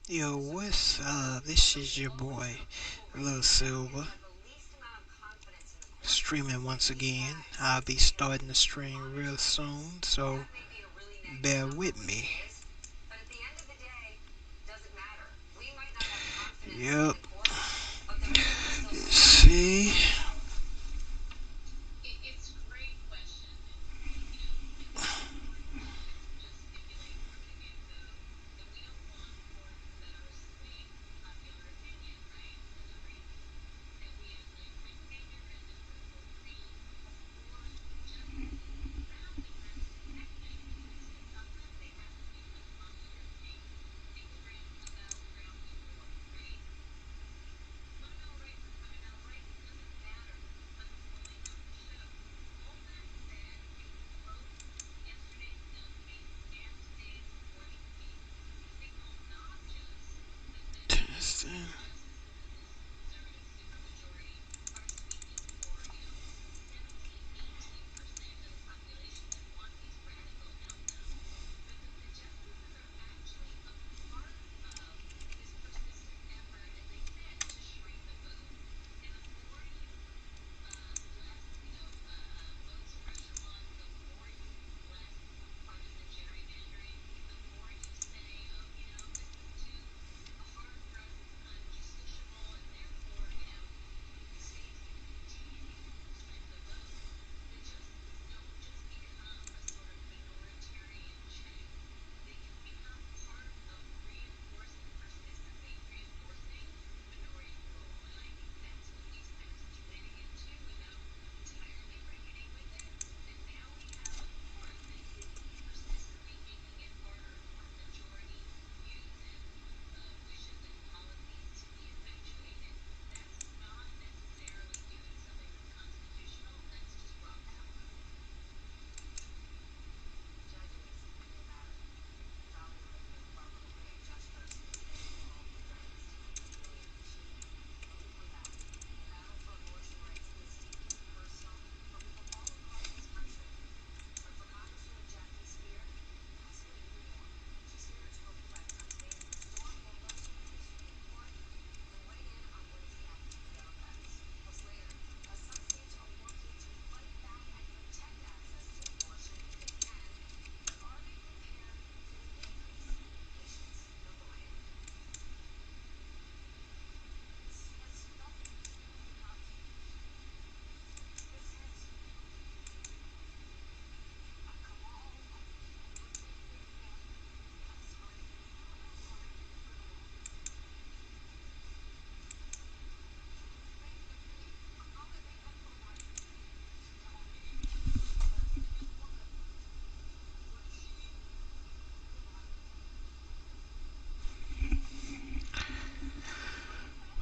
Yo, what's up? This is your boy, LiLSilver, streaming once again. I'll be starting the stream real soon, so bear with me. Yep. See? Testing.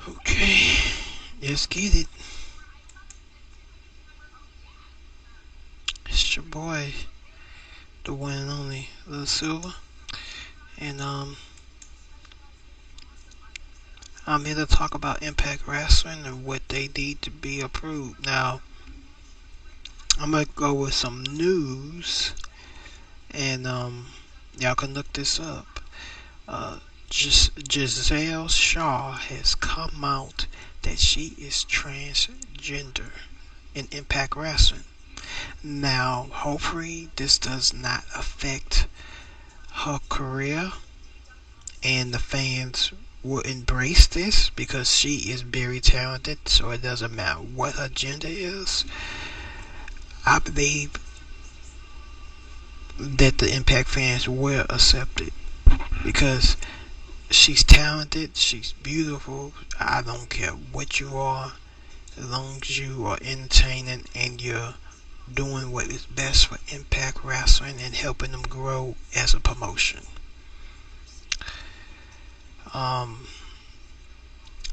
Okay. Let's get it. It's your boy, the one and only LiLSilver. And, I'm here to talk about Impact Wrestling and what they need to be approved. Now, I'm gonna go with some news, and y'all can look this up. Giselle Shaw has come out that she is transgender in Impact Wrestling. Now, hopefully, this does not affect her career, and the fans will embrace this because she is very talented. So it doesn't matter what her gender is. I believe that the Impact fans will accept it because she's talented, she's beautiful. I don't care what you are, as long as you are entertaining and you're doing what is best for Impact Wrestling and helping them grow as a promotion. Um,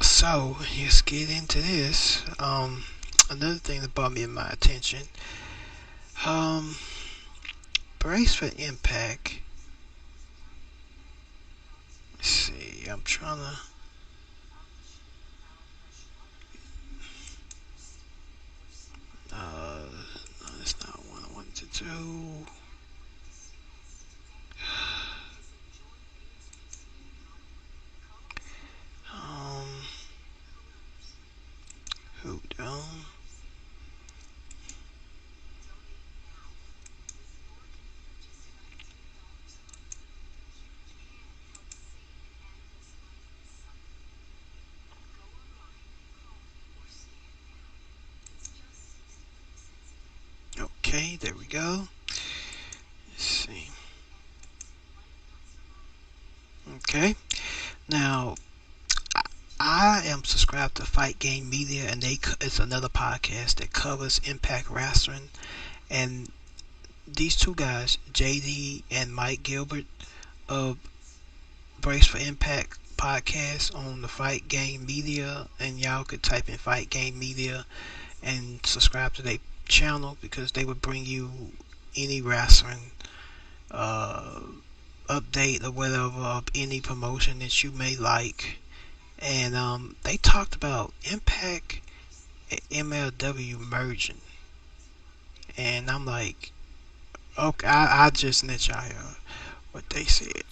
so let's get into this. Another thing that brought me to my attention. Um, Brace for Impact. Let's see. I'm trying to. No, that's not what I wanted to do. There we go. Let's see. Okay. Now, I am subscribed to Fight Game Media, and it's another podcast that covers Impact Wrestling. And these two guys, JD and Mike Gilbert of Brace for Impact podcast on the Fight Game Media, and y'all could type in Fight Game Media and subscribe to their channel because they would bring you any wrestling uh, update or whatever of any promotion that you may like. And they talked about Impact and MLW merging, and I'm like, okay, I just let y'all hear what they said.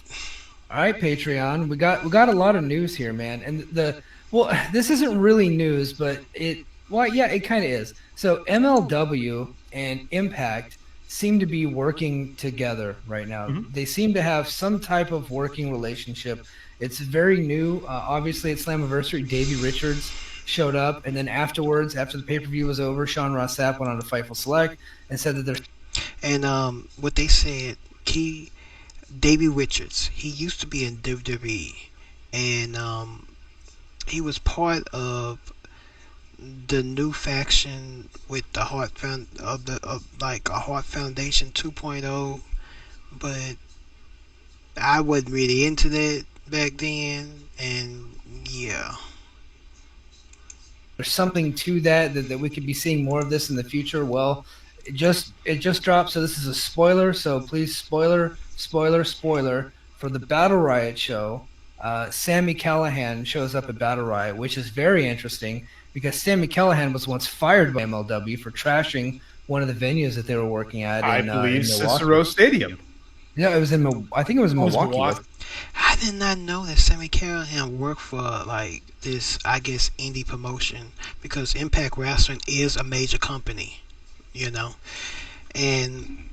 All right, Patreon. We got a lot of news here, man. And the well, this isn't really news, but yeah, it kind of is. So MLW and Impact seem to be working together right now. Mhm. They seem to have some type of working relationship. It's very new. Obviously, at Slammiversary, Davey Richards showed up, and then afterwards, after the pay-per-view was over, Sean Ross Sapp went on to Fightful Select and said that there's And what they said, he Davey Richards, he used to be in WWE, and he was part of the new faction with the Heart Found of like a Heart Foundation 2.0, but I wasn't really into that back then, and yeah. something to that we could be seeing more of this in the future. Well, it just dropped, so this is a spoiler. So please, spoiler for the Battle Riot show. Sammy Callahan shows up at Battle Riot, which is very interesting because Sammy Callahan was once fired by MLW for trashing one of the venues that they were working at I in believe Milwaukee. Cicero Stadium. Yeah, it was I think it was in Oh, it was Milwaukee. Milwaukee. I did not know that Sammy Callahan worked for like this, I guess, indie promotion because Impact Wrestling is a major company, you know. And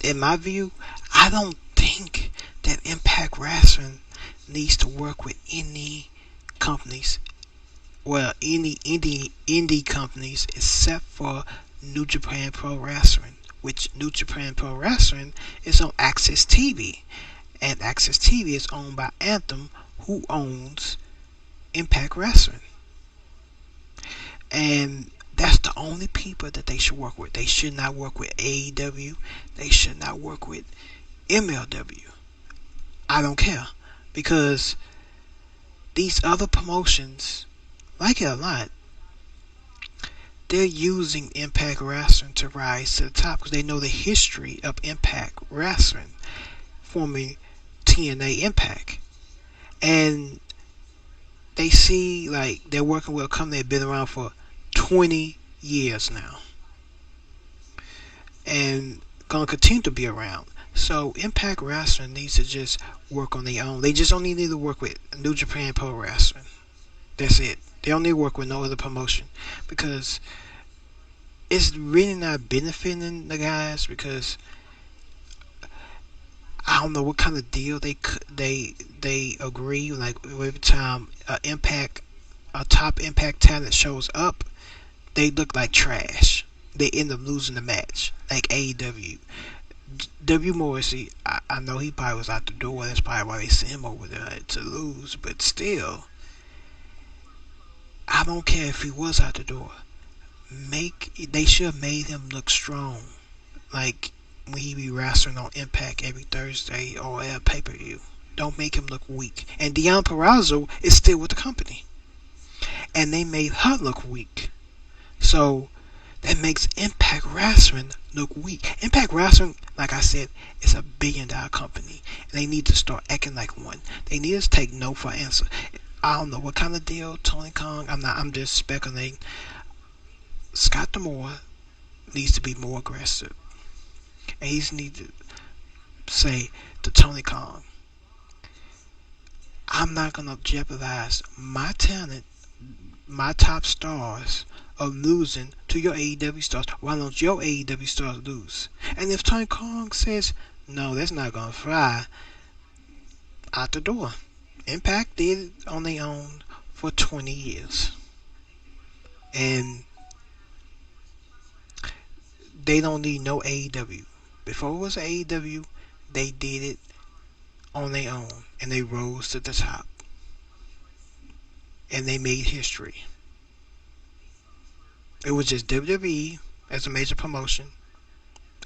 in my view, I don't think that Impact Wrestling needs to work with any companies, well, any indie companies except for New Japan Pro Wrestling, which New Japan Pro Wrestling is on Access TV, and Access TV is owned by Anthem, who owns Impact Wrestling. And that's the only people that they should work with. They should not work with AEW. They should not work with MLW. I don't care because these other promotions, like it or not, they're using Impact Wrestling to rise to the top because they know the history of Impact Wrestling, forming TNA Impact. And they see like they're working with a company that's been around for 20 years now and gonna continue to be around. So Impact Wrestling needs to just work on their own. They just don't need to work with New Japan Pro Wrestling. That's it. They don't need to work with no other promotion because it's really not benefiting the guys because I don't know what kind of deal they agree like every time a top Impact talent shows up, they look like trash. They end up losing the match like AEW. W Morrissey, I know he probably was out the door. That's probably why they sent him over there to lose. But still, I don't care if he was out the door. They should have made him look strong, like when he be wrestling on Impact every Thursday or at pay per view. Don't make him look weak. And Deon Purrazzo is still with the company, and they made her look weak. So that makes Impact Wrestling look weak. Impact Wrestling, like I said, is a $1 billion company, and they need to start acting like one. They need to take no for answer. I don't know what kind of deal Tony Khan. I'm not. I'm just speculating. Scott D'Amore needs to be more aggressive, and he's need to say to Tony Khan, "I'm not gonna jeopardize my talent, my top stars, of losing to your AEW stars. Why don't your AEW stars lose?" And if Tony Khan says, "No, that's not gonna fly," out the door. Impact did it on their own for 20 years. And They don't need no AEW. Before it was AEW, they did it on their own, and they rose to the top, and they made history. It was just WWE as a major promotion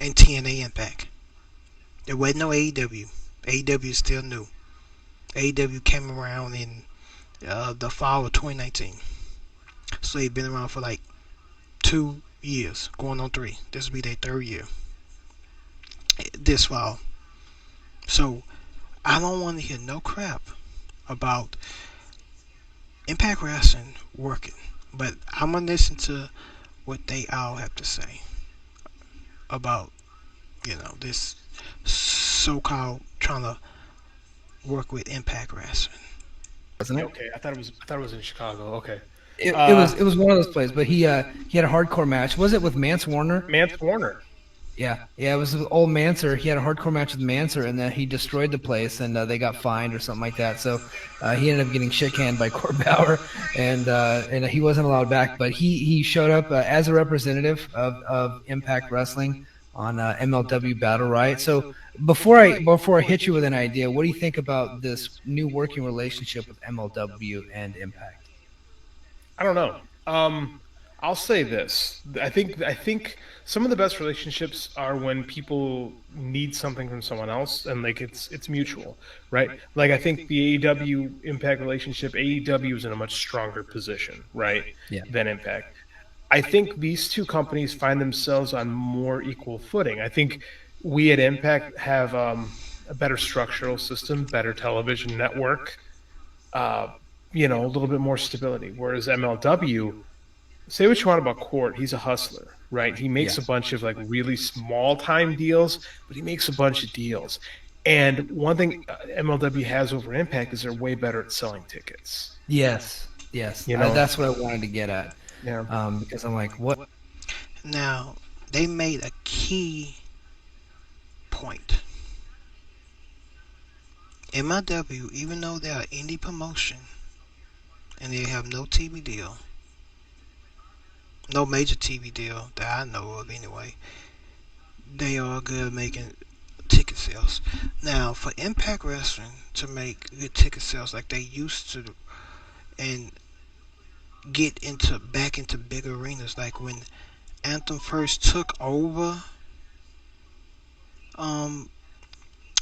and TNA Impact. There wasn't no AEW. AEW is still new. AEW came around in the fall of 2019, so they've been around for like 2 years, going on three. This will be their third year this fall. So I don't want to hear no crap about Impact Wrestling working, but I'm gonna listen to what they all have to say about this so-called trying to work with Impact Wrestling. wasn't it? Okay, I thought it was in Chicago. Okay. It was one of those plays, but he had a hardcore match. Was it with Mance Warner? Mance Warner. Yeah, it was with old Manser. He had a hardcore match with Manser, and then he destroyed the place, and they got fined or something like that. So he ended up getting shit canned by Court Bauer, and he wasn't allowed back. But he showed up as a representative of Impact Wrestling on MLW Battle Riot. So before I hit you with an idea, what do you think about this new working relationship with MLW and Impact? I don't know. I'll say this. I think some of the best relationships are when people need something from someone else and like it's mutual, right? Like I think the AEW Impact relationship, AEW is in a much stronger position, right, Yeah. than Impact. I think these two companies find themselves on more equal footing. I think we at Impact have a better structural system, better television network, uh, a little bit more stability. Whereas MLW, say what you want about Court, he's a hustler, right? He makes a Yes. bunch of like really small time deals, but he makes a bunch of deals. And one thing MLW has over Impact is they're way better at selling tickets. Yes. You know, That's what I wanted to get at. yeah. Because I'm like, what? Now they made a key point. MLW, even though they're an indie promotion and they have no TV deal, no major TV deal that I know of anyway, they are good at making ticket sales. Now, for Impact Wrestling to make good ticket sales like they used to and get into back into big arenas, like when Anthem first took over um,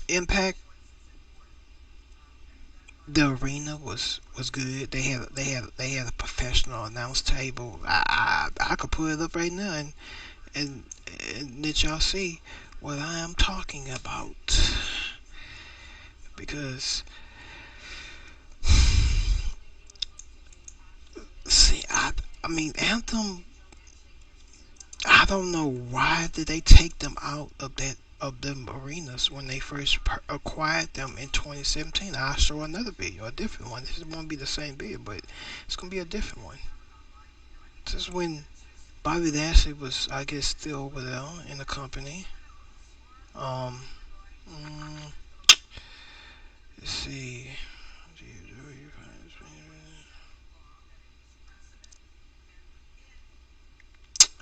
Impact, the arena was good. They had a professional announce table. I could put it up right now and and let y'all see what I am talking about because see I mean Anthem. I don't know why did they take them out of them arenas when they first acquired them in 2017. I'll show another video, a different one. This won't be the same video, but it's gonna be a different one. This is when Bobby Lashley was, I guess, still over there in the company. Um, mm, let's see.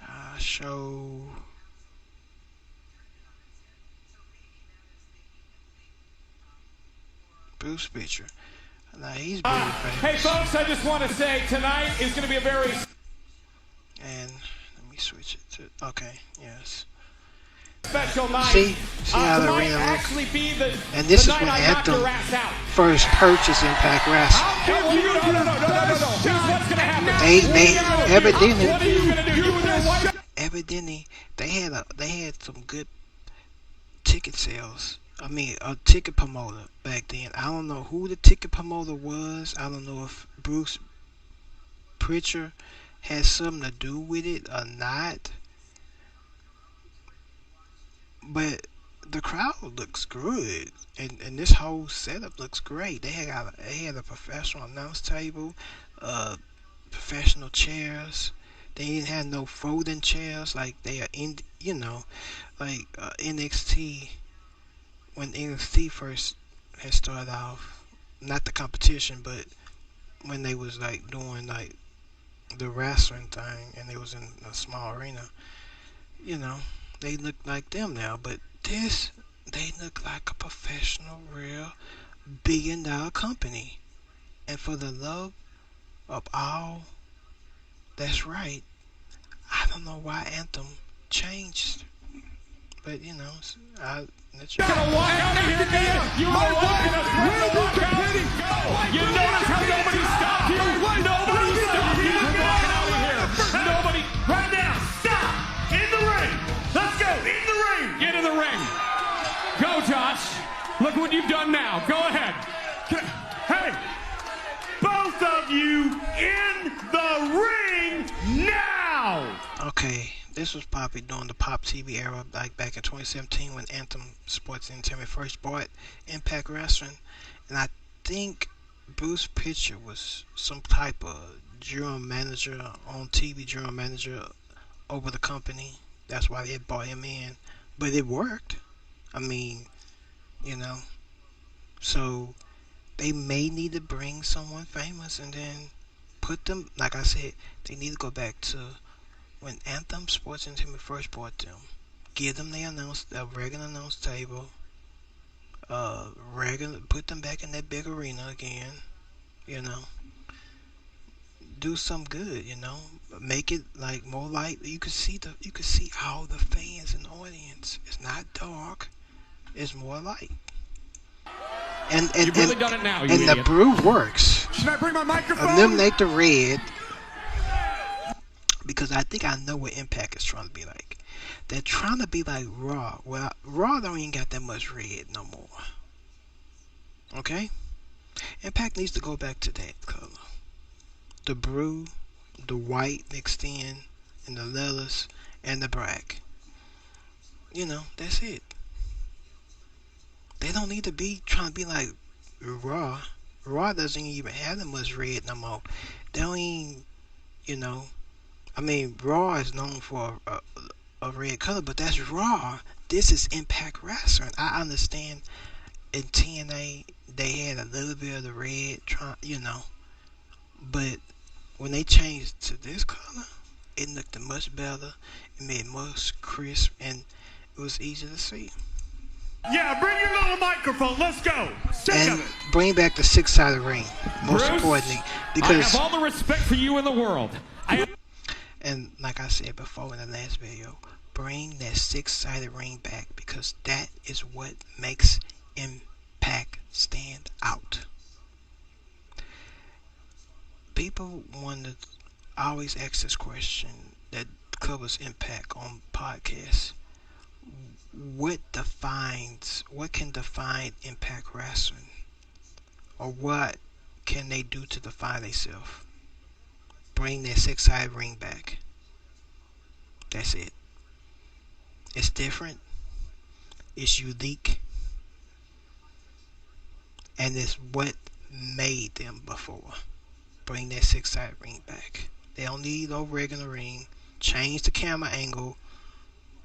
I show Bruce Pitcher. Now he's very Hey, famous. folks, I just want to say tonight is going to be a very And let me switch it to okay. Yes. special night. See how the Tonight arena actually looks. be And this the is night when I knocked Anthem your ass out. first purchased Impact Wrestling. No, no. Here's what's going to happen. They evidently What are you going to do? You and your wife? evidently they had some good ticket sales. I mean, a ticket promoter back then. I don't know who the ticket promoter was. I don't know if Bruce Pritchard had something to do with it or not. But the crowd looks good, and this whole setup looks great. They had a professional announce table, professional chairs. They didn't have no folding chairs like they are in, like NXT when NXT first had started off. Not the competition, but when they was like doing like the wrestling thing, and it was in a small arena, you know. they look like them now. But this, they look like a professional, real billion-dollar company. And for the love of all that's right, I don't know why Anthem changed. But I let you. You're gonna walk out of here, man. You are walking us right to walk out. You notice how nobody stopped you? Nobody stopped you from walking out of here. Nobody. Right now, stop! In the ring! Let's go! In the ring! Get in the ring. Go, Josh. Look what you've done now. Go ahead. Hey! Both of you in the ring now! Okay, this was probably during the Pop TV era, like back in 2017 when Anthem Sports Entertainment first bought Impact Wrestling, and I think Bruce Pitcher was some type of general manager on TV, general manager over the company. That's why they bought him in, but it worked. I mean, so they may need to bring someone famous and then put them. Like I said, they need to go back to when Anthem Sports Entertainment first bought them, give them a regular announce table, put them back in that big arena again, do some good, make it like more light. You could see all the fans in the audience. It's not dark, it's more light. And You've really done it now, you and idiot. the brew works. Should I bring my microphone? Eliminate the red. Because I think I know what Impact is trying to be like. They're trying to be like Raw. Well, Raw don't even got that much red no more. Okay? Impact needs to go back to that color. The blue, the white mixed in, and the letters, and the black. That's it. They don't need to be trying to be like Raw. Raw doesn't even have that much red no more. They don't even, I mean, Raw is known for a red color, but that's Raw. This is Impact Wrestling. I understand in TNA they had a little bit of the red, but when they changed to this color, it looked much better. It made it much crisp, and it was easy to see. Yeah, bring your little microphone. Let's go. Sick And of it. bring back the 6-sided ring, most Bruce, importantly, I because. have all the respect for you in the world. And like I said before in the last video, bring that 6-sided ring back because that is what makes Impact stand out. People always ask this question that covers Impact on podcasts. What can define Impact Wrestling? Or what can they do to define themselves? Bring that 6-sided ring back. That's it. It's different. It's unique. And it's what made them before. Bring that 6-sided ring back. They don't need no regular ring. Change the camera angle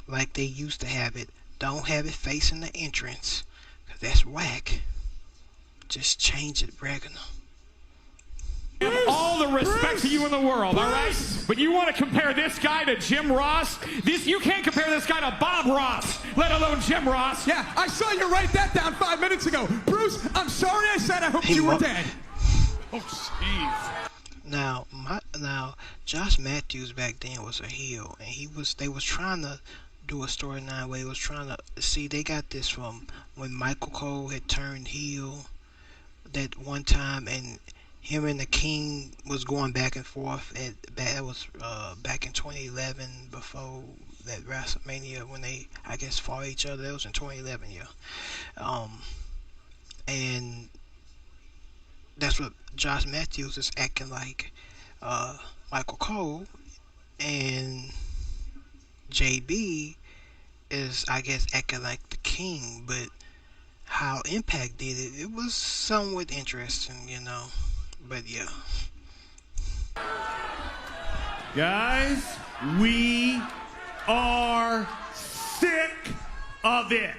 like they used to have it. Don't have it facing the entrance, because that's whack. Just change it regular. I have all the respect for you in the world, all right? But you want to compare this guy to Jim Ross? You can't compare this guy to Bob Ross, let alone Jim Ross. Yeah, I saw you write that down 5 minutes ago. Bruce, I'm sorry I said I hoped you were dead. Oh, jeez. Now, Josh Matthews back then was a heel, and they was trying to do a storyline where they was trying to see. They got this from when Michael Cole had turned heel that one time, and him and the King was going back and forth. That was back in 2011, before that WrestleMania when they, I guess, fought each other. That was in 2011, yeah. And that's what Josh Matthews is acting like Michael Cole, and JB is, I guess, acting like the King. But how Impact did it, it was somewhat interesting, But yeah. Guys, we are sick of it.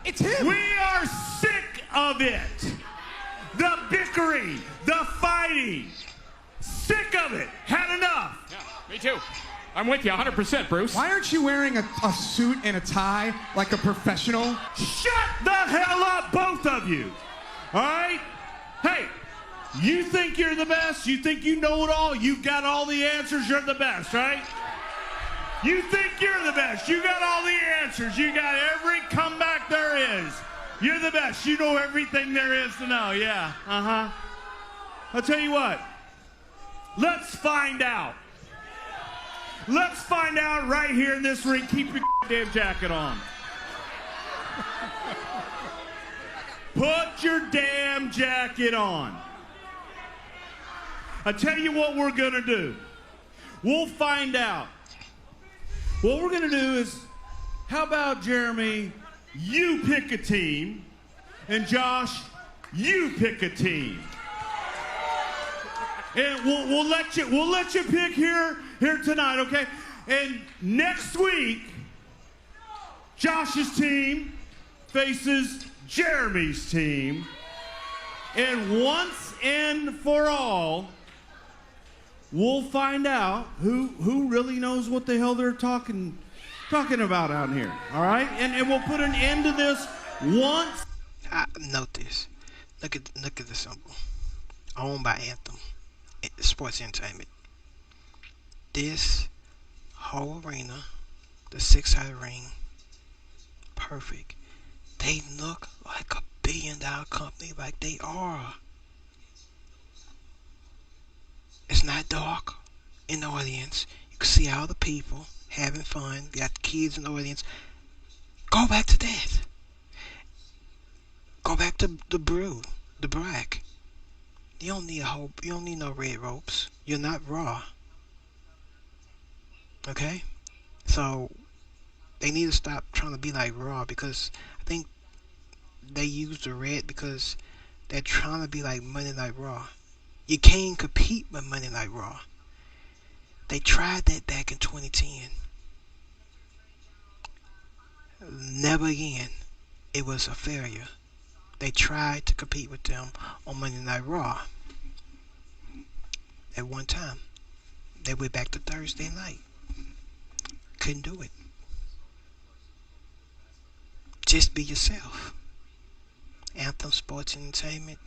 It's him. We are sick of it. The bickering, the fighting. Sick of it. Had enough. Yeah, me too. I'm with you 100%, Bruce. Why aren't you wearing a suit and a tie like a professional? Shut the hell up, both of you. All right? Hey, you think you're the best? You think you know it all? You've got all the answers. You're the best, right? You think you're the best. You got all the answers. You got every comeback there is. You're the best. You know everything there is to know. Yeah. Uh-huh. I'll tell you what. Let's find out. Let's find out right here in this ring. Keep your damn jacket on. Put your damn jacket on. I tell you what we're going to do. We'll find out. What we're going to do is, how about, Jeremy, you pick a team, and Josh, you pick a team. And we'll let you pick here tonight, okay? And next week, Josh's team faces Jeremy's team. And once and for all, we'll find out who really knows what the hell they're talking about out here. All right? And we'll put an end to this once. Note this. Look at the symbol. Owned by Anthem Sports Entertainment. This whole arena, the 6-sided ring, perfect. They look like a billion-dollar company, like they are. It's not dark in the audience. You can see all the people having fun. You got the kids in the audience. Go back to that. Go back to the brack. You don't need no red ropes. You're not Raw. Okay? So they need to stop trying to be like Raw, because I think they use the red because they're trying to be like Monday Night Raw. You can't compete with Monday Night Raw. They tried that back in 2010. Never again. It was a failure. They tried to compete with them on Monday Night Raw. At one time, they went back to Thursday night. Couldn't do it. Just be yourself. Anthem Sports Entertainment.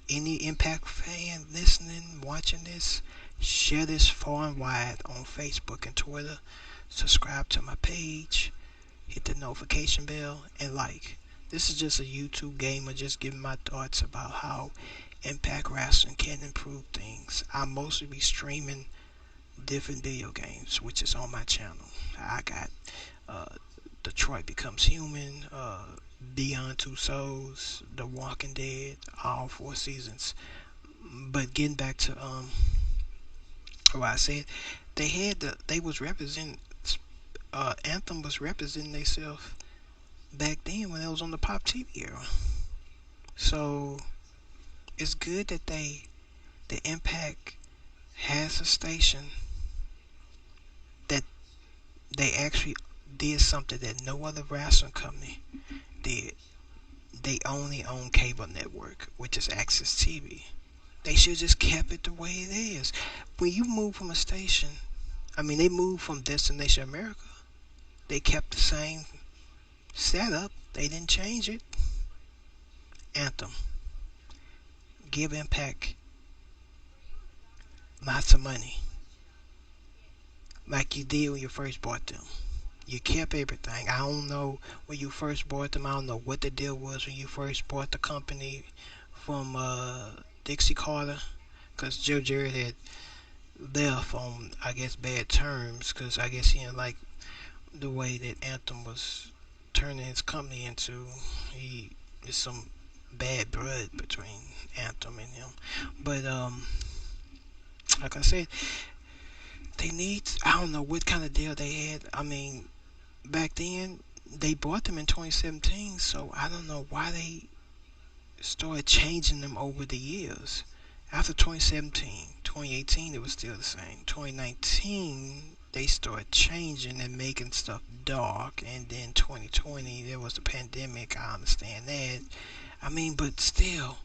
Any Impact fan listening, watching this, share this far and wide on Facebook and Twitter. Subscribe to my page. Hit the notification bell and like. This is just a YouTube gamer just giving my thoughts about how Impact Wrestling can improve things. I'll mostly be streaming different video games, which is on my channel. I got Detroit Becomes Human, Beyond Two Souls, The Walking Dead, all 4 seasons. But getting back to what I said, they was representing Anthem was representing themselves back then when it was on the Pop TV era. So it's good that the Impact has a station that they actually did something that no other wrestling company did. They only own cable network, which is Access TV. They should just kept it the way it is. When you move from a station, they moved from Destination America. They kept the same setup. They didn't change it. Anthem. Give Impact lots of money. Like you did when you first bought them. You kept everything. I don't know when you first bought them. I don't know what the deal was when you first bought the company from Dixie Carter. Because Joe Jarrett had left on, I guess, bad terms. Because I guess he didn't like the way that Anthem was turning his company into. There's some bad blood between Anthem and him. But, like I said, they need, I don't know what kind of deal they had. Back then, they bought them in 2017, so I don't know why they started changing them over the years. After 2017, 2018, it was still the same. 2019, they started changing and making stuff dark, and then 2020, there was the pandemic. I understand that. But still,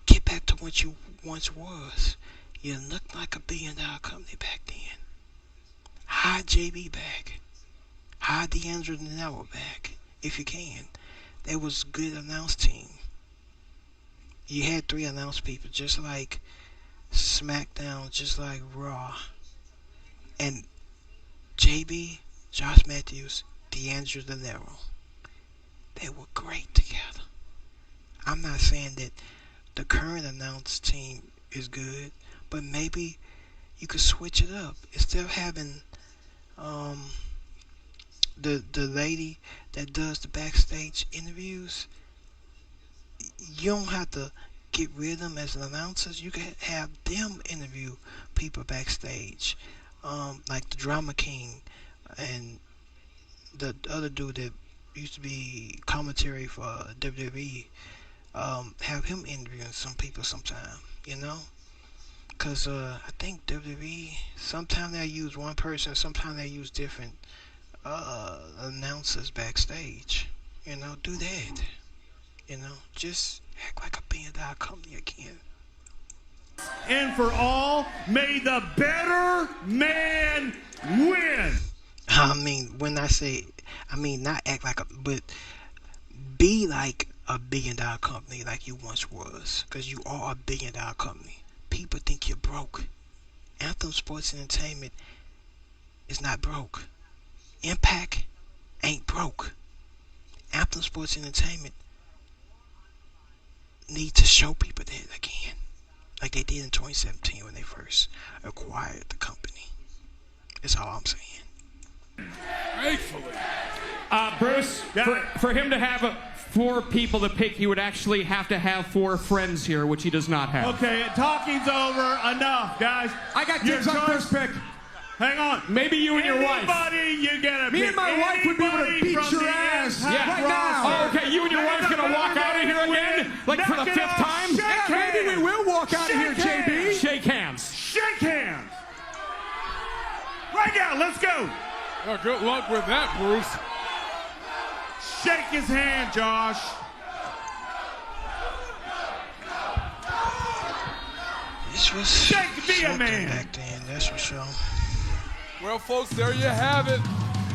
get back to what you once was. You looked like a billion-dollar company back then. Hire JB back. Hire D'Angelo Nero back if you can. There was good announce team. You had three announced people, just like SmackDown, just like Raw, and JB, Josh Matthews, D'Angelo Nero. They were great together. I'm not saying that the current announced team is good, but maybe you could switch it up instead of having um, the lady that does the backstage interviews. You don't have to get rid of them as an announcers. You can have them interview people backstage, like the Drama King and the other dude that used to be commentary for WWE. Have him interviewing some people sometime, you know? Because I think WWE, sometimes they use one person, sometimes they use different announcers backstage. You know, do that. You know, just act like a billion-dollar company again. And for all, may the better man win. I mean, when I say, I mean not act like a, but be like a billion-dollar company like you once was, because you are a billion-dollar company. People think you're broke. Anthem Sports Entertainment is not broke. Impact ain't broke. Anthem Sports Entertainment need to show people that again, like they did in 2017 when they first acquired the company. That's all I'm saying. Gratefully. Bruce, for him to have four people to pick, he would actually have to have four friends here, which he does not have. Okay, talking's over. Enough, guys. I got Your dibs on choice- first pick. Hang on. Maybe you and your wife. Anybody you get a Me and my wife would be able to beat your ass right now. Oh, okay, you and your wife gonna walk out of here again? Like for the fifth time? Yeah, maybe we will walk out of here, JB. Shake hands. Shake hands. Right now, let's go. Oh, good luck with that, Bruce. Shake his hand, Josh. This was Shake be a something man. back then, that's for sure. Well, folks, there you have it.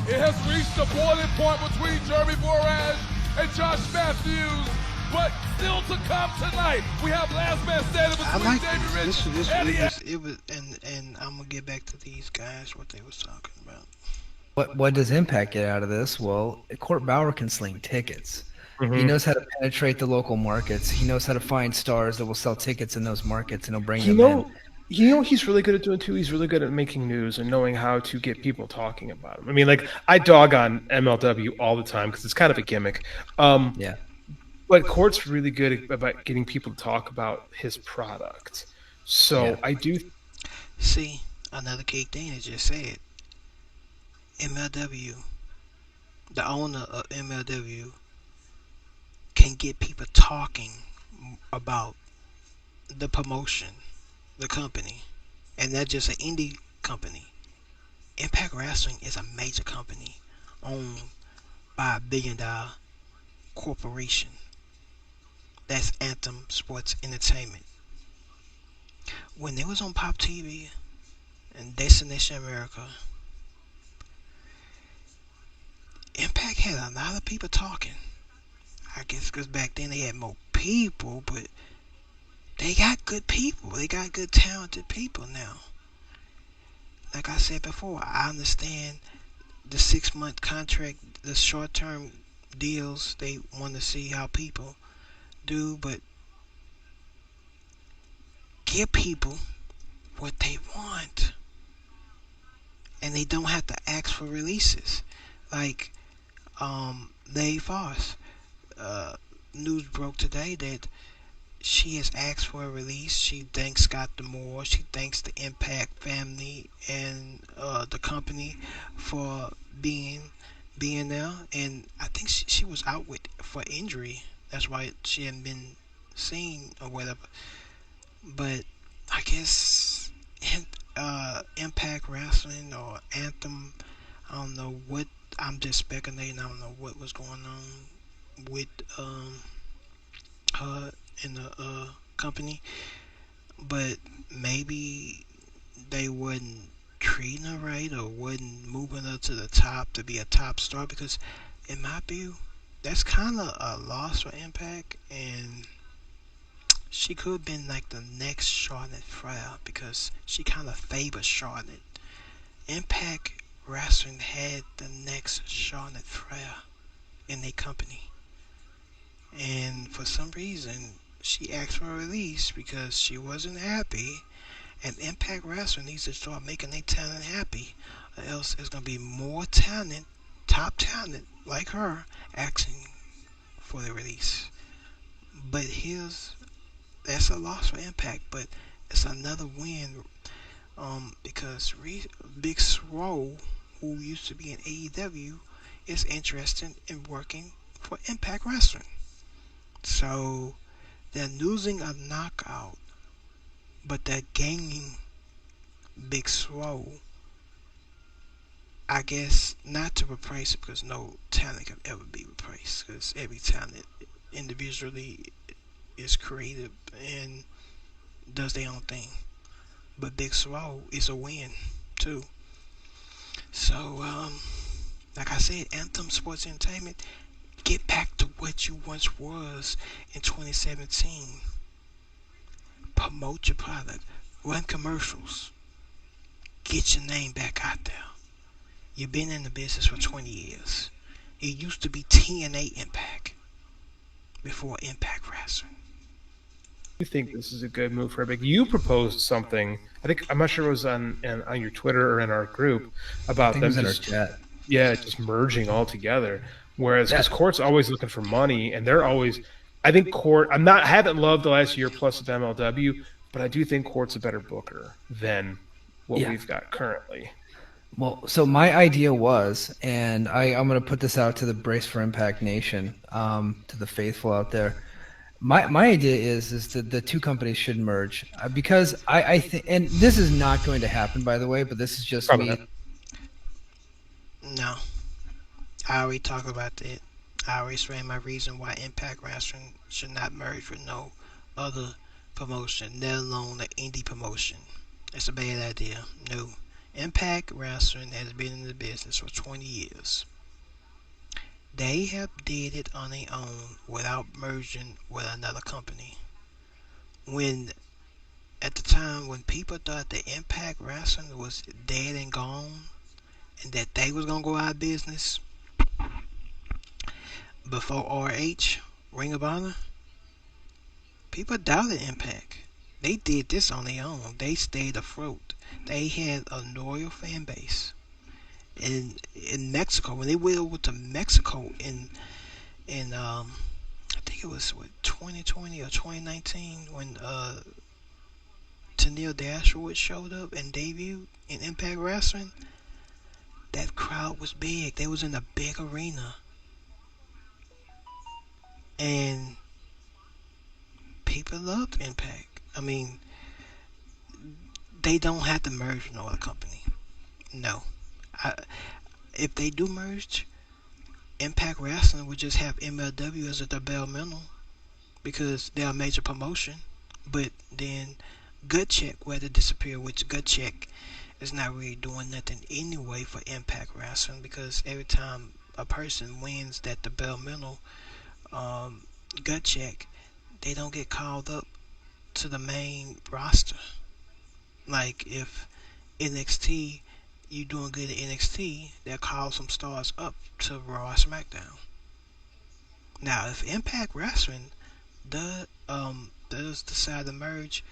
It has reached the boiling point between Jeremy Borash and Josh Matthews. But still to come tonight, we have last man standing I between like David Rich this. and It was, and I'm gonna get back to these guys what they was talking about. What does Impact get out of this? Well, Court Bauer can sling tickets. He knows how to penetrate the local markets. He knows how to find stars that will sell tickets in those markets, and he'll bring them in. You know what he's really good at doing too? He's really good at making news and knowing how to get people talking about him. I mean, like, I dog on MLW all the time because it's kind of a gimmick. Yeah. But Court's really good about getting people to talk about his product. So Yeah. I do. See, another Keith Dana just said, MLW, the owner of MLW, can get people talking about the promotion, the company, and that's just an indie company. Impact Wrestling is a major company owned by a billion-dollar corporation. That's Anthem Sports Entertainment. When they was on Pop TV and Destination America, Impact had a lot of people talking. I guess because back then they had more people, but they got good people. They got good, talented people now. Like I said before, I understand the 6-month contract, the short-term deals. They want to see how people do, but give people what they want, and they don't have to ask for releases. Like Lady Foss, news broke today that she has asked for a release. She thanks Scott D'Amore. She thanks the Impact family and the company for being there. And I think she was out for injury. That's why she hadn't been seen or whatever. But I guess Impact Wrestling or Anthem, I don't know what. I'm just speculating. I don't know what was going on with her in the company, but maybe they wasn't treating her right or wasn't moving her to the top to be a top star. Because, in my view, that's kind of a loss for Impact, and she could have been like the next Charlotte Flair because she kind of favors Charlotte. Impact Wrestling had the next Charlotte Flair in their company, and for some reason she asked for a release because she wasn't happy. And Impact Wrestling needs to start making their talent happy, or else there's gonna be more talent, top talent like her, asking for the release. But here's that's a loss for Impact, but it's another win. Because Big Swole, who used to be in AEW, is interested in working for Impact Wrestling. So they're losing a knockout, but they're gaining Big Swole. I guess not to replace it because no talent can ever be replaced because every talent individually is creative and does their own thing. But Big Swole is a win too. So like I said, Anthem Sports Entertainment, get back to what you once was in 2017. Promote your product, run commercials, get your name back out there. You've been in the business for 20 years. It used to be TNA Impact before Impact Wrestling. You think this is a good move for Epic? You proposed something. I think I'm not sure it was on your Twitter or in our group about them just chat. yeah just merging all together. Whereas because Court's always looking for money, and they're always. I think Court. I haven't loved the last year plus of MLW, but I do think Court's a better booker than what we've got currently. Well, so my idea was, and I'm going to put this out to the Brace for Impact Nation, to the faithful out there. My idea is that the two companies should merge because I think, and this is not going to happen, by the way, but this is just Probably me. not. No, I already talked about that. I already explained my reason why Impact Wrestling should not merge with no other promotion, let alone an indie promotion. It's a bad idea. No. Impact Wrestling has been in the business for 20 years. They have did it on their own without merging with another company. When at the time when people thought that Impact Wrestling was dead and gone and that they was gonna go out of business before RH, Ring of Honor, people doubted Impact. They did this on their own. They stayed afloat. They had a loyal fan base. In Mexico, when they went over to Mexico in I think it was what 2020 or 2019 when Tennille Dashwood showed up and debuted in Impact Wrestling, that crowd was big. They was in a big arena, and people loved Impact. I mean, they don't have to merge with no other company. No, if they do merge, Impact Wrestling would just have MLW as a developmental because they're a major promotion. But then Gut Check would have to disappear, which Gut Check is not really doing nothing anyway for Impact Wrestling because every time a person wins that developmental Gut Check, they don't get called up to the main roster. Like if NXT, you doing good at NXT, they'll call some stars up to Raw or SmackDown. Now, if Impact Wrestling does decide to merge,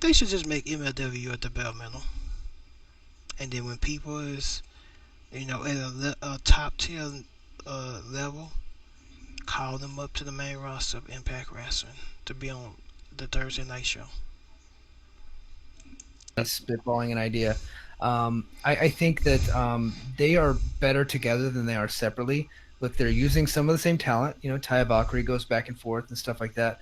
they should just make MLW a developmental, and then when people is at a top tier level, call them up to the main roster of Impact Wrestling to be on the Thursday night show. Spitballing an idea. I think that they are better together than they are separately. Look, they're using some of the same talent. Taya Valkyrie goes back and forth and stuff like that.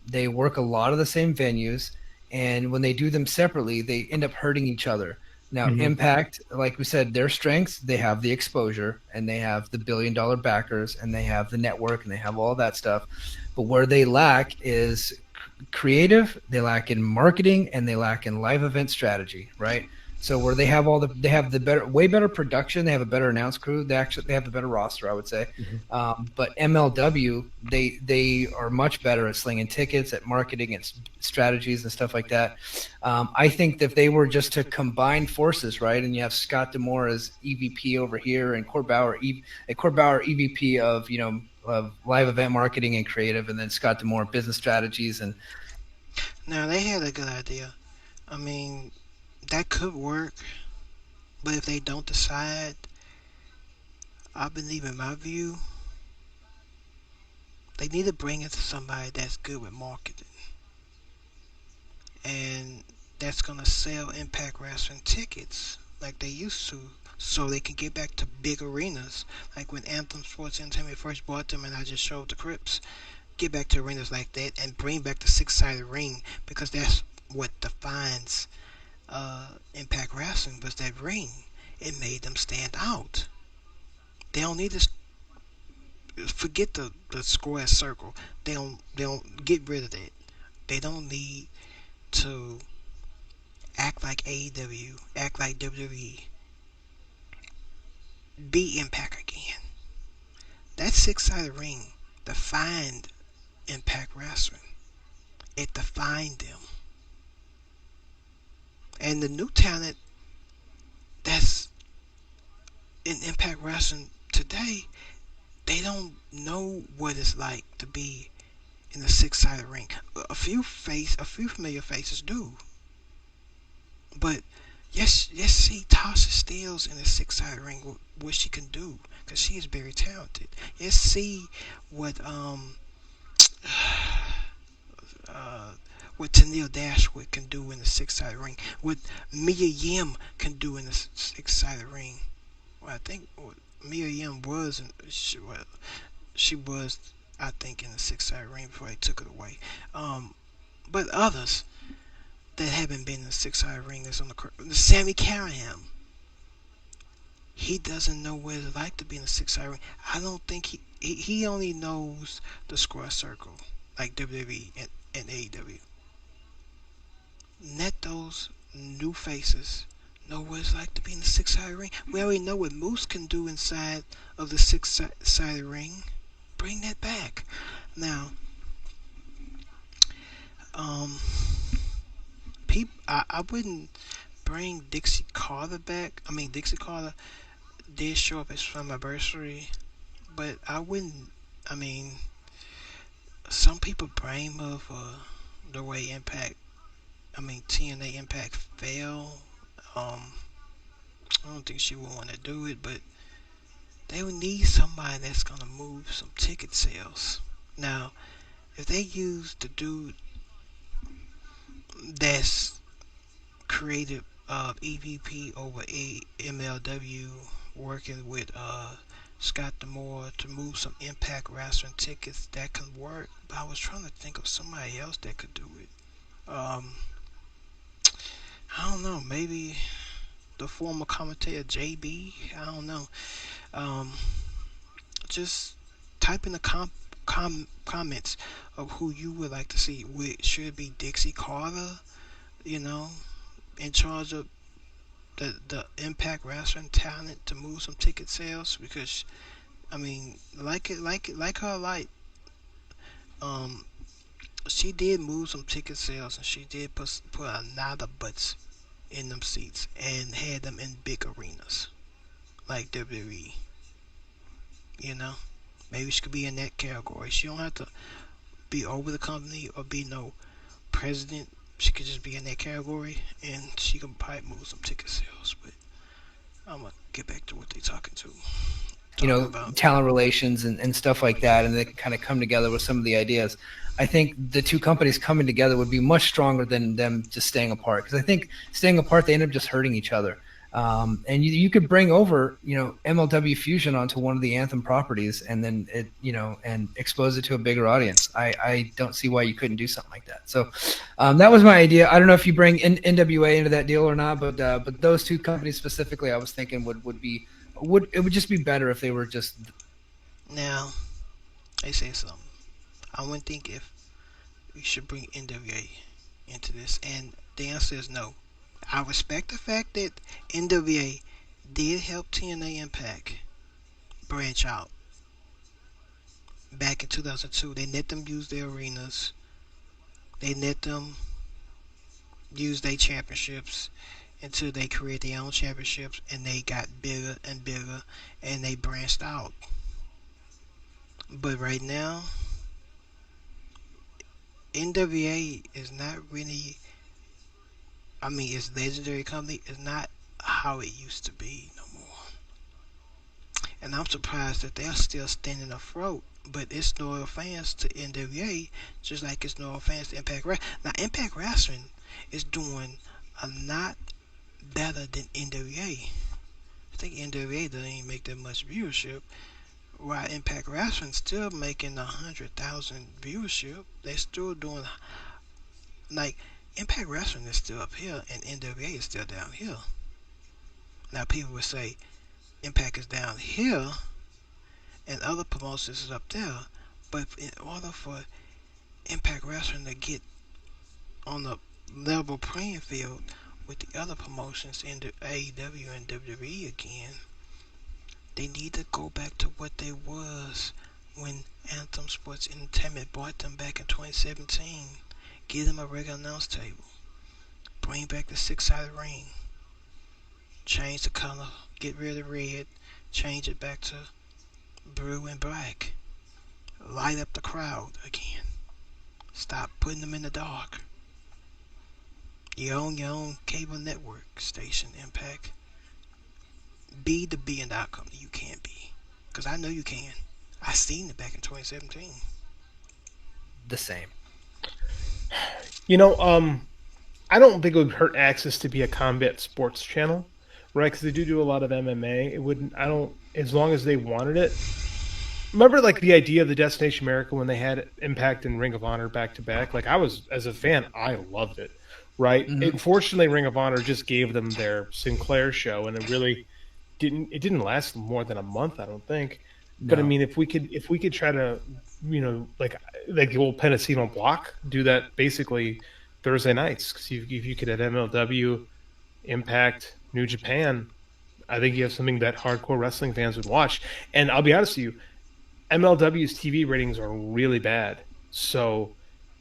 They work a lot of the same venues, and when they do them separately, they end up hurting each other. Now, Impact, like we said, their strengths, they have the exposure, and they have the billion-dollar backers, and they have the network, and they have all that stuff. But where they lack is creative, they lack in marketing, and they lack in live event strategy, right? So where they have the better, way better production, they have a better announce crew, they have a better roster, I would say. But MLW, they are much better at slinging tickets, at marketing, and strategies and stuff like that. I think that if they were just to combine forces, right, and you have Scott Demore as EVP over here, and Court Bauer EVP of of live event marketing and creative, and then Scott Demore business strategies and Now they had a good idea. I mean, that could work, but if they don't decide, I believe in my view, they need to bring it to somebody that's good with marketing and that's gonna sell Impact Wrestling tickets like they used to, so they can get back to big arenas. Like when Anthem Sports Entertainment first bought them, and I just showed the Crips, get back to arenas like that and bring back the six-sided ring because that's what defines Impact Wrestling was that ring. It made them stand out. They don't need to forget the square circle. They don't get rid of that. They don't need to act like AEW, act like WWE, be Impact again. That six-sided ring defined Impact Wrestling. It defined them. And the new talent that's in Impact Wrestling today, they don't know what it's like to be in a six-sided ring. A few familiar faces do, but yes, see Tasha Steelz in a six-sided ring, what she can do, because she is very talented. Yes, see what uh, what Tennille Dashwood can do in the six-sided ring, what Mia Yim can do in the six-sided ring. Well, I think Mia Yim was, she was, I think, in the six-sided ring before they took it away. But others that haven't been in the six-sided ring is on the Sammy Callahan. He doesn't know what it's like to be in the six-sided ring. I don't think he only knows the square circle like WWE and AEW. Let those new faces know what it's like to be in the six-sided ring. We already know what Moose can do inside of the six-sided ring. Bring that back. Now, um, I wouldn't bring Dixie Carter back. I mean, Dixie Carter did show up as from anniversary, but I wouldn't. I mean, some people blame her for the way TNA Impact fell. Um, I don't think she would want to do it, but they would need somebody that's gonna move some ticket sales. Now, if they use the dude that's created EVP over MLW, working with Scott Demore to move some Impact Wrestling tickets, that can work. But I was trying to think of somebody else that could do it. Um, I don't know. Maybe the former commentator JB. I don't know. Um, just type in the comments of who you would like to see. Should it be Dixie Carter? You know, in charge of the Impact Wrestling talent to move some ticket sales, because I mean, like her, like um, she did move some ticket sales, and she did put a lot of butts in them seats and had them in big arenas like WWE. You know, maybe she could be in that category. She don't have to be over the company or be no president. She could just be in that category, and she could probably move some ticket sales. But I'm gonna get back to what they talking about. talent relations and stuff like that, and they can kind of come together with some of the ideas. I think the two companies coming together would be much stronger than them just staying apart, because I think staying apart they end up just hurting each other. And you could bring over MLW Fusion onto one of the Anthem properties, and then and expose it to a bigger audience. I don't see why you couldn't do something like that. So that was my idea. I don't know if you bring NWA into that deal or not, but those two companies specifically, I was thinking would it would just be better if they were just. Now, they say something. I would think if we should bring NWA into this, and the answer is no. I respect the fact that NWA did help TNA Impact branch out back in 2002. They let them use their arenas. They let them use their championships until they create their own championships, and they got bigger and bigger, and they branched out. But right now, NWA is not really. I mean, it's legendary company. It's not how it used to be no more. And I'm surprised that they're still standing afloat. But it's loyal fans to NWA, just like it's loyal fans to Impact Wrestling. Now, Impact Wrestling is doing a lot better than NWA. I think NWA doesn't even make that much viewership, while Impact Wrestling still making 100,000 viewership. They still doing like Impact Wrestling is still up here, and NWA is still down here. Now, people would say Impact is down here and other promotions is up there. But in order for Impact Wrestling to get on the level playing field with the other promotions in the AEW and WWE again, they need to go back to what they was when Anthem Sports Entertainment bought them back in 2017. Give them a regular announce table. Bring back the six-sided ring. Change the color. Get rid of red. Change it back to blue and black. Light up the crowd again. Stop putting them in the dark. You own your own cable network station, Impact. Be the billion-dollar company you can be. Because I know you can. I seen it back in 2017. The same. You know, I don't think it would hurt Access to be a combat sports channel, right? Because they do a lot of MMA. It wouldn't. I don't. As long as they wanted it. Remember, like the idea of the Destination America when they had Impact and Ring of Honor back to back. Like I was, as a fan, I loved it. Right. Unfortunately, Ring of Honor just gave them their Sinclair show, and it really didn't. It didn't last more than a month, I don't think. But I No. mean, if we could try to, like the old Penasino block, do that basically Thursday nights. Because if you could have MLW, Impact, New Japan, I think you have something that hardcore wrestling fans would watch. And I'll be honest with you, MLW's TV ratings are really bad. So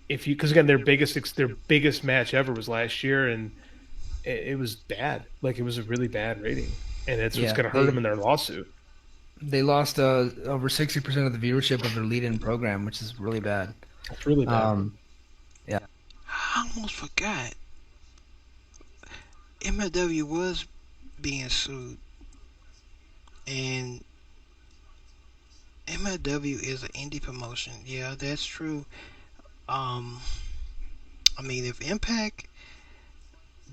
if you, because again, their biggest match ever was last year, and it was bad. Like it was a really bad rating, and it's what's Yeah, going to hurt them in their lawsuit. they lost over 60% of the viewership of their lead-in program, which is really bad. It's really bad. Yeah. I almost forgot. MLW was being sued, and MLW is an indie promotion. Yeah, that's true. Um, I mean, if Impact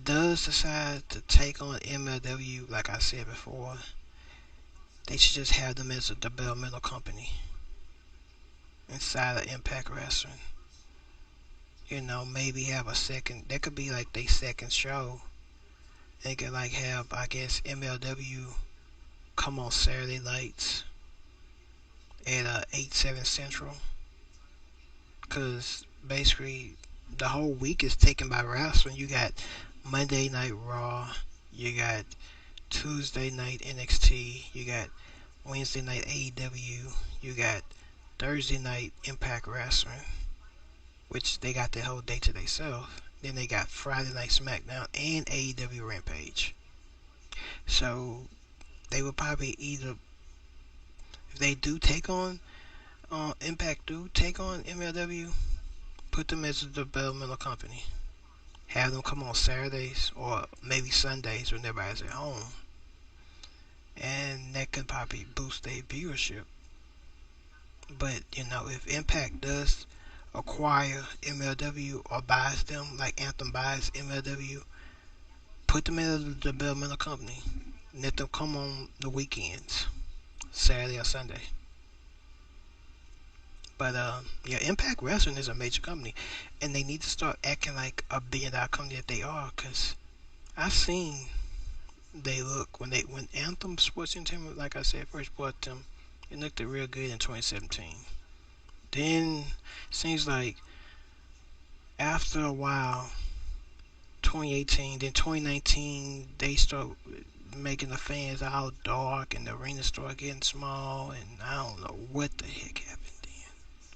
does decide to take on MLW, like I said before, they should just have them as a developmental company inside of Impact Wrestling. You know, maybe have a second. That could be like their second show. They could like have, I guess, MLW come on Saturday nights at 8/7 Central, because basically the whole week is taken by wrestling. You got Monday Night Raw, you got Tuesday night NXT, you got Wednesday night AEW, you got Thursday night Impact Wrestling, which they got the whole day to themselves. Then they got Friday night SmackDown and AEW Rampage. So they will probably either, if they do take on Impact, do take on MLW, put them as a developmental company. Have them come on Saturdays or maybe Sundays when everybody's at home, and that could probably boost their viewership. But you know, if Impact does acquire MLW or buys them, like Anthem buys MLW, put them in a developmental company. Let them come on the weekends, Saturday or Sunday. But yeah, Impact Wrestling is a major company, and they need to start acting like a billion-dollar company that they are. Cause I've seen they look when Anthem Sports Entertainment, like I said, first bought them, it looked real good in 2017. Then seems like after a while, 2018. Then 2019, they start making the fans all dark, and the arena start getting small, and I don't know what the heck happened then.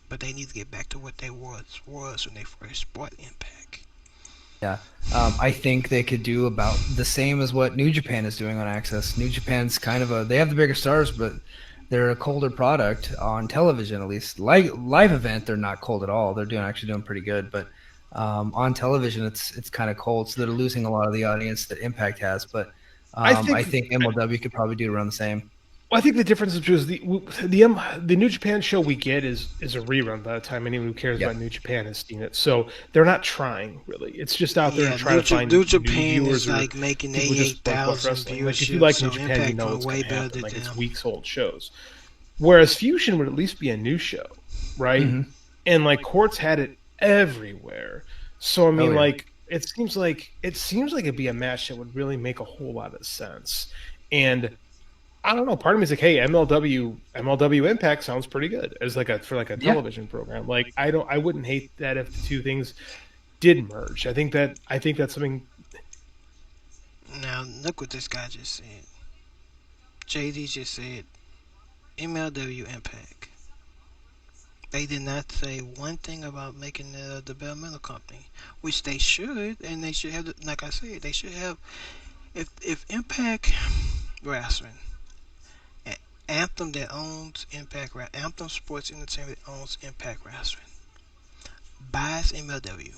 But they need to get back to what they was when they first bought Impact. Yeah. I think they could do about the same as what New Japan is doing on Access. New Japan's kind of they have the bigger stars, but they're a colder product on television, at least. Like live event, they're not cold at all. They're actually doing pretty good, but on television, it's kind of cold. So they're losing a lot of the audience that Impact has. But I think I think MLW could probably do around the same. Well, I think the difference is because the New Japan show we get is a rerun by the time anyone who cares about New Japan has seen it. So they're not trying really. It's just out there Yeah, and trying to find New new Japan viewers is or like making people just like love 88,000 wrestling. Like if you viewership, like so New Japan, you Impact know doing it's way going to better happen. than Like it's them. weeks old shows. Whereas Fusion would at least be a new show, right? Mm-hmm. And like Quartz had it everywhere. So I mean, yeah. like it seems like it'd be a match that would really make a whole lot of sense. And I don't know. Part of me is like, hey, MLW Impact sounds pretty good as like a television program. Like I wouldn't hate that if the two things did merge. I think that's something. Now look what this guy just said. JD just said MLW Impact. They did not say one thing about making the developmental company, which they should, and they should have. Like I said, they should have. If Impact Wrestling, Anthem that owns Anthem Sports Entertainment owns Impact Wrestling, buys MLW,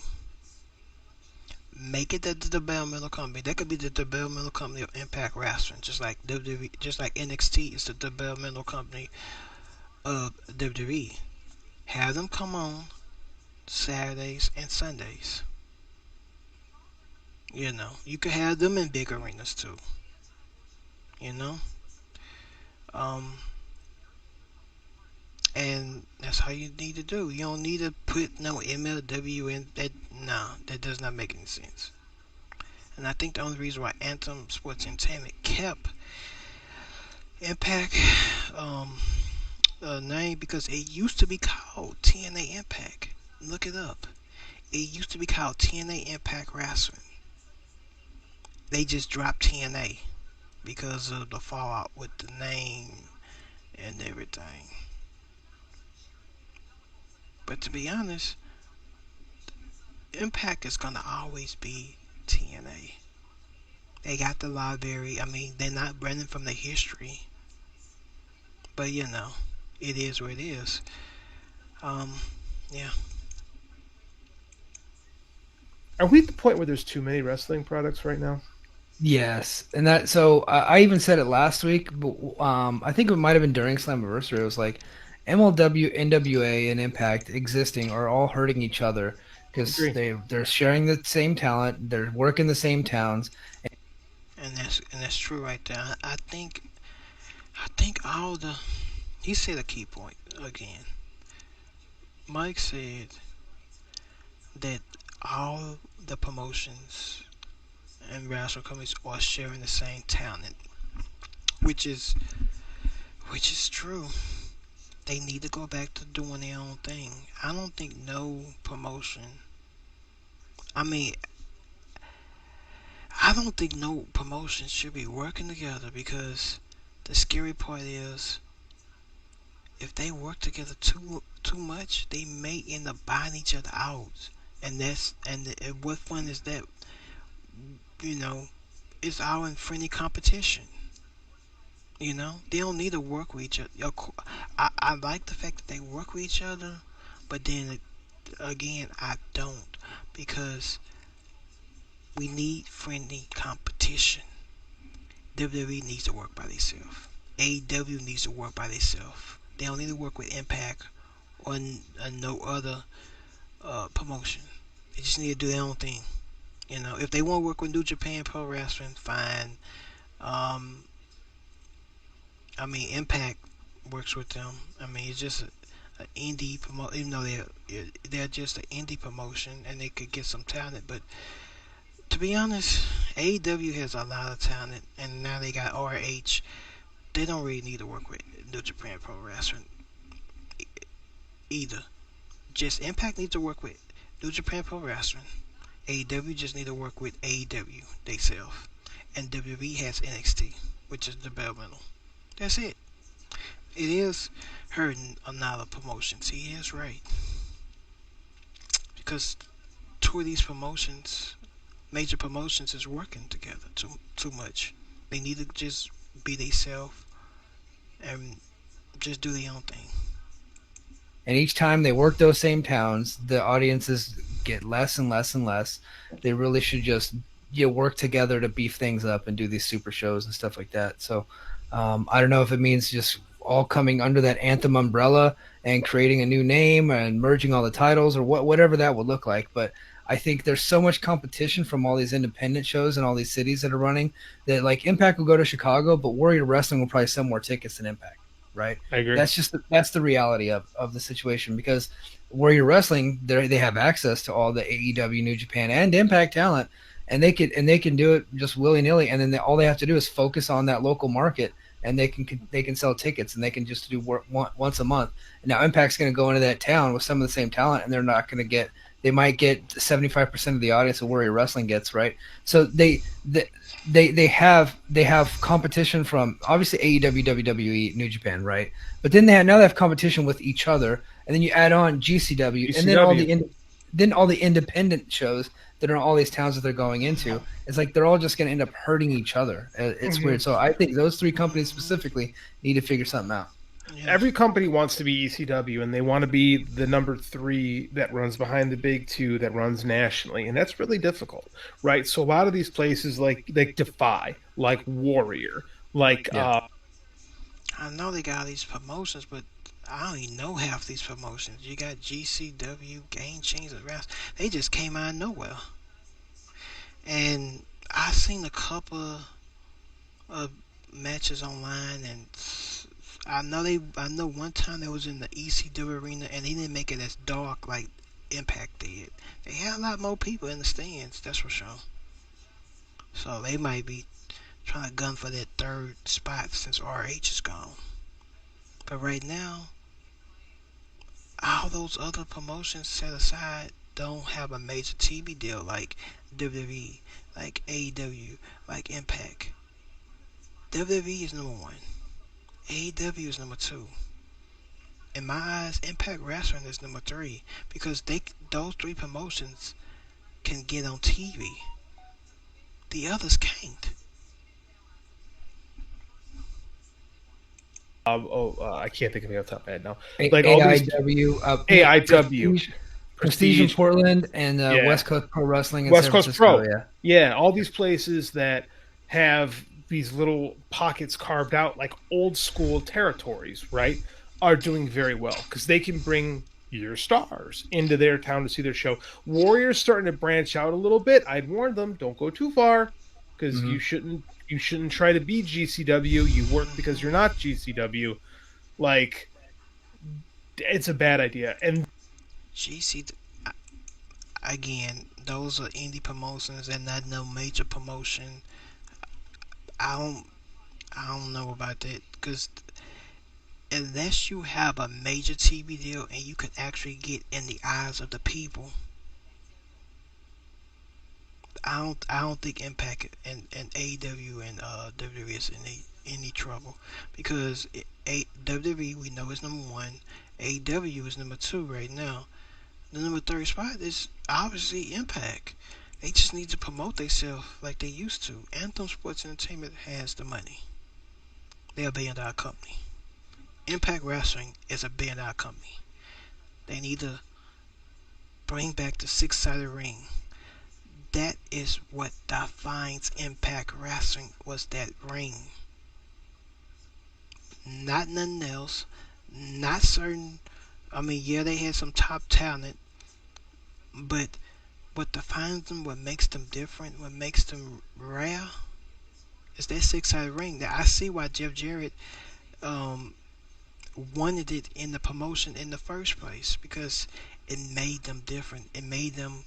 make it the developmental company. That could be the developmental company of Impact Wrestling, just like WWE, just like NXT is the developmental company of WWE. Have them come on Saturdays and Sundays. You know, you could have them in big arenas too. You know, um, and that's how you need to do. You don't need to put no MLW in that. No, that does not make any sense. And I think the only reason why Anthem Sports Entertainment kept Impact um, name because it used to be called TNA Impact. Look it up. It used to be called TNA Impact Wrestling. They just dropped TNA because of the fallout with the name and everything. But to be honest, Impact is gonna always be TNA. They got the library. I mean, they're not running from the history, but you know, it is what it is. Um, yeah. Are we at the point where there's too many wrestling products right now? Yes, and that so I even said it last week, but I think it might have been during Slammiversary. It was like MLW, NWA, and Impact existing are all hurting each other because Agree. they're sharing the same talent, they're working the same towns. And that's true right there. I think all the he said a key point again. Mike said that all the promotions and wrestling companies are sharing the same talent, which is which is true. They need to go back to doing their own thing. I don't think no promotion. I mean, I don't think no promotion should be working together because the scary part is if they work together too much, they may end up buying each other out. And what fun is that? You know, it's all in friendly competition. You know, they don't need to work with each other. I like the fact that they work with each other, but then again, I don't because we need friendly competition. WWE needs to work by themselves. AEW needs to work by themselves. They don't need to work with Impact or no other promotion. They just need to do their own thing. You know, if they want to work with New Japan Pro Wrestling, fine. Um, I mean, Impact works with them. I mean, it's just an indie promotion. Even though they're just an indie promotion and they could get some talent, but to be honest, AEW has a lot of talent, and now they got RH. They don't really need to work with New Japan Pro Wrestling either. Just Impact needs to work with New Japan Pro Wrestling, AEW just need to work with AEW themselves, and WWE has NXT, which is developmental. That's it. It is hurting another promotions. He is right because two of these promotions, major promotions, is working together too much. They need to just be themselves and just do their own thing. And each time they work those same towns, the audiences get less and less and less. They really should just work together to beef things up and do these super shows and stuff like that. So I don't know if it means just all coming under that Anthem umbrella and creating a new name and merging all the titles or whatever that would look like. But I think there's so much competition from all these independent shows and all these cities that are running that like Impact will go to Chicago, but Warrior Wrestling will probably sell more tickets than Impact. Right. I agree. That's the reality of the situation because Warrior Wrestling they have access to all the AEW, New Japan, and Impact talent, and they can do it just willy nilly, and then all they have to do is focus on that local market, and they can sell tickets, and they can just do work once a month. And now Impact's going to go into that town with some of the same talent, and they're not going to get. They might get 75% of the audience that Warrior Wrestling gets, right? So they have competition from obviously AEW, WWE, New Japan, right? But then now they have competition with each other, and then you add on GCW, and then all the independent shows that are in all these towns that they're going into. It's like they're all just going to end up hurting each other. It's weird. So I think those three companies specifically need to figure something out. Yeah. Every company wants to be ECW, and they want to be the number 3 that runs behind the big 2 that runs nationally, and that's really difficult, right? So a lot of these places like Defy, like Warrior, like I know they got all these promotions, but I don't even know half these promotions. You got GCW, Game Changer, they just came out of nowhere. And I seen a couple of matches online, and I know one time they was in the ECW arena, and they didn't make it as dark like Impact did. They had a lot more people in the stands, that's for sure. So they might be trying to gun for that third spot since RH is gone. But right now, all those other promotions set aside don't have a major TV deal like WWE, like AEW, like Impact. WWE is number 1. AEW is number 2. In my eyes, Impact Wrestling is number 3 because those 3 promotions can get on TV. The others can't. I can't think of it off the top of my head now. Like all these AIW, Prestige in Portland, and West Coast Pro Wrestling in West San Coast Francisco, Pro. Yeah, all these places that have these little pockets carved out like old school territories, right, are doing very well because they can bring your stars into their town to see their show. Warrior's starting to branch out a little bit. I'd warn them, don't go too far because you shouldn't try to be GCW. You work because you're not GCW. Like, it's a bad idea. And GC, again, those are indie promotions and not no major promotion. I don't know about that because unless you have a major TV deal and you can actually get in the eyes of the people, I don't think Impact and AEW and WWE is in any trouble because WWE we know is number 1, AEW is number 2 right now. The number 3 spot is obviously Impact. They just need to promote themselves like they used to. Anthem Sports Entertainment has the money. They're a $1 billion company. Impact Wrestling is a $1 billion company. They need to bring back the 6-sided ring. That is what defines Impact Wrestling, was that ring. Not nothing else. Not certain. I mean, yeah, they had some top talent, but what defines them, what makes them different, what makes them rare, is that 6-sided ring. That I see why Jeff Jarrett wanted it in the promotion in the first place because it made them different. It made them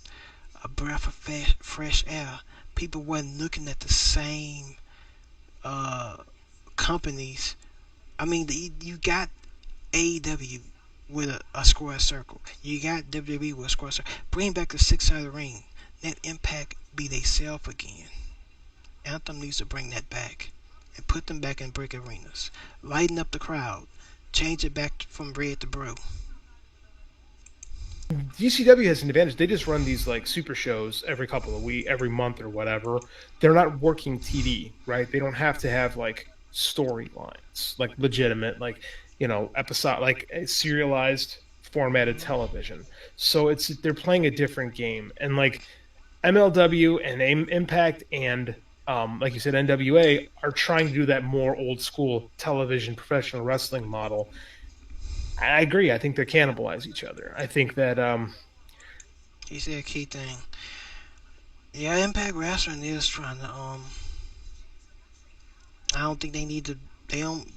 a breath of fresh air. People weren't looking at the same companies. I mean, you got AEW with a square circle. You got WWE with a square circle. Bring back the 6-sided ring. Let Impact be they self again. Anthem needs to bring that back and put them back in brick arenas. Lighten up the crowd. Change it back from red to blue. GCW has an advantage. They just run these like super shows every couple of weeks, every month or whatever. They're not working TV, right? They don't have to have like storylines, like legitimate, like episode, like serialized formatted television. So they're playing a different game, and like MLW and Impact and like you said, NWA are trying to do that more old school television professional wrestling model. I agree. I think they cannibalize each other. I think that He said a key thing. Yeah, Impact Wrestling is trying to I don't think they need to they don't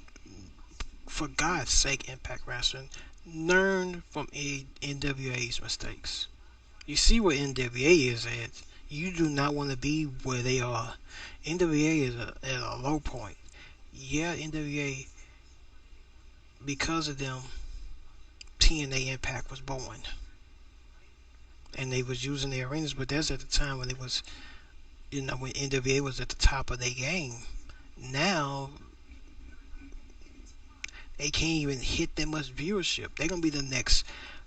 for God's sake, Impact Wrestling, learn from NWA's mistakes. You see where NWA is at. You do not want to be where they are. NWA is at a low point. Yeah, NWA, because of them, TNA Impact was born. And they was using their arenas, but that's at the time when it was, when NWA was at the top of their game. Now, they can't even hit that much viewership. They're going to be the next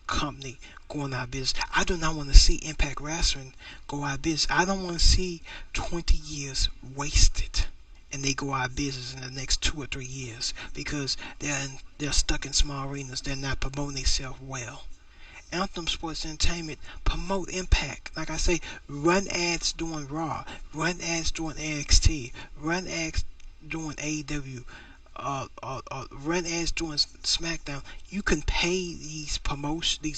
company going out of business. I do not want to see Impact Wrestling go out of business. I don't want to see 20 years wasted and they go out of business in the next 2 or 3 years because they're stuck in small arenas. They're not promoting themselves well. Anthem Sports Entertainment promote Impact. Like I say, run ads doing Raw, run ads doing NXT, run ads doing AEW, run ads doing SmackDown. You can pay these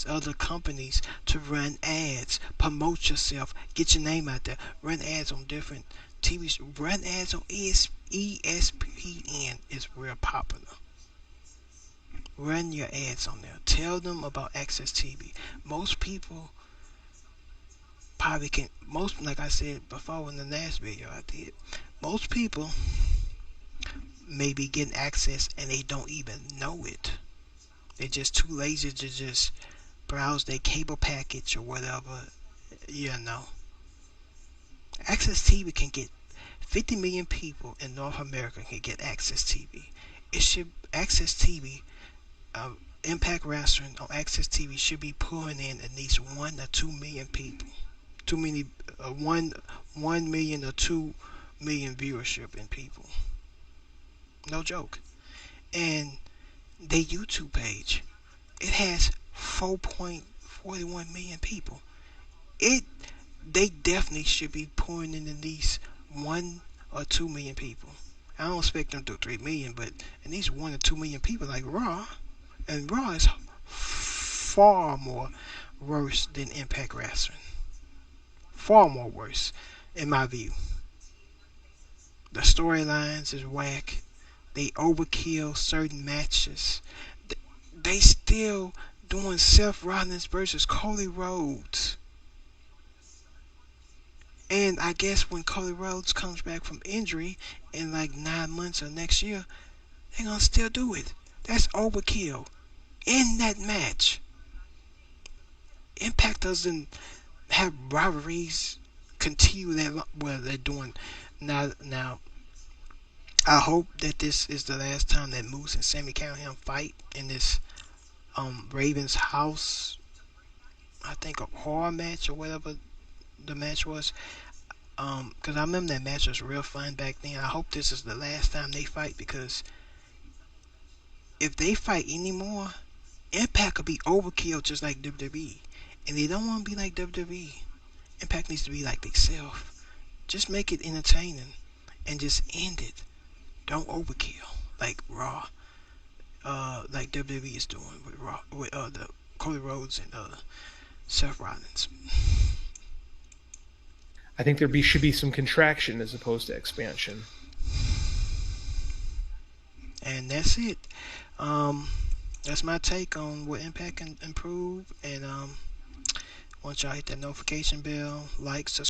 other companies to run ads, promote yourself, get your name out there, run ads on different TV shows, run ads on ESPN is real popular. Run your ads on there. Tell them about Access TV. Most people probably can. Most, like I said before in the last video I did, most people may be getting access and they don't even know it. They're just too lazy to just browse their cable package or whatever. Access TV can get 50 million people in North America can get Access TV. It should Access TV. Impact Wrestling on Access TV should be pulling in at least 1 or 2 million people. Too many, 1 million or 2 million viewership in people. No joke. And their YouTube page, it has 4.41 million people. They definitely should be pouring in at least 1 or 2 million people. I don't expect them to do 3 million, but at least 1 or 2 million people like Raw. And Raw is far more worse than Impact Wrestling. Far more worse, in my view. The storylines is whack. They overkill certain matches. They still doing Seth Rollins versus Cody Rhodes. And I guess when Cody Rhodes comes back from injury in like 9 months or next year, they're gonna still do it. That's overkill. In that match, Impact doesn't have rivalries continue that well they're doing now. I hope that this is the last time that Moose and Sammy Callahan fight in this Ravens house. I think a horror match or whatever the match was. Because I remember that match was real fun back then. I hope this is the last time they fight because if they fight anymore, Impact could be overkill just like WWE. And they don't want to be like WWE. Impact needs to be like themselves. Just make it entertaining and just end it. Don't overkill like Raw, like WWE is doing with Raw, with the Cody Rhodes and Seth Rollins. I think should be some contraction as opposed to expansion. And that's it. That's my take on what Impact can improve. And once y'all hit that notification bell, like, subscribe.